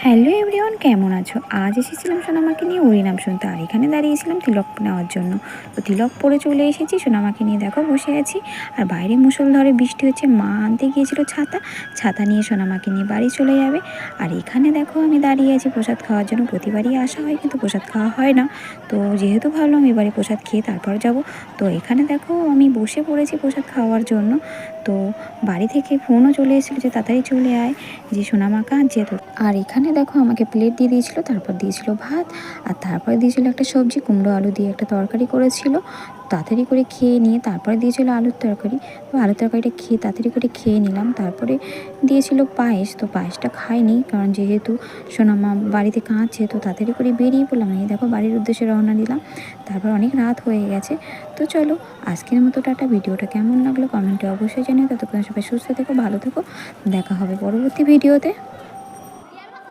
Hello everyone, কেমন আছো? আজ এসেছিলাম সোনামাকে নিয়ে হরিনাম শুনতে, আর এখানে দাঁড়িয়েছিলাম তিলক নেওয়ার জন্য। তো তিলক পরে চলে এসেছি, সোনামাকে নিয়ে দেখো বসে আছি। আর বাইরে মুষলধারে বৃষ্টি হচ্ছে, মা আনতে গিয়েছিল ছাতা, ছাতা নিয়ে সোনামাকে নিয়ে বাড়ি চলে যাবে। আর এখানে দেখো আমি দাঁড়িয়ে আছি প্রসাদ খাওয়ার জন্য। প্রতিবারই আসা হয় কিন্তু প্রসাদ খাওয়া হয় না, তো যেহেতু ভাবলাম এবারে প্রসাদ খেয়ে তারপর যাব। তো এখানে দেখো আমি বসে পড়েছি প্রসাদ খাওয়ার জন্য। তো বাড়ি থেকে ফোনও চলে এসেছিলো যে তাড়াতাড়ি চলে আয়, যে সোনামা কাঁদছে। তো আর এখানে দেখো আমাকে প্লেট দিয়ে দিয়েছিল, তারপর দিয়েছিল ভাত, আর তারপরে দিয়েছিল একটা সবজি, কুমড়ো আলু দিয়ে একটা তরকারি করেছিল। তাড়াতাড়ি করে খেয়ে নিয়ে তারপরে দিয়েছিল আলুর তরকারি। তো আলুর তরকারিটা খেয়ে তাড়াতাড়ি করে খেয়ে নিলাম। তারপরে দিয়েছিল পায়েস, তো পায়েসটা খাইনি, কারণ যেহেতু সোনামা বাড়িতে কাঁদছে, তো তাড়াতাড়ি করে বেরিয়ে পড়লাম। এই দেখো বাড়ির উদ্দেশ্যে রওনা দিলাম। তারপর অনেক রাত হয়ে গেছে। তো চলো আজকের মতো টাটা। ভিডিওটা কেমন লাগলো কমেন্টে অবশ্যই জানিও। ততক্ষণ সবাই সুস্থ থেকো, ভালো থেকো, দেখা হবে পরবর্তী ভিডিওতে।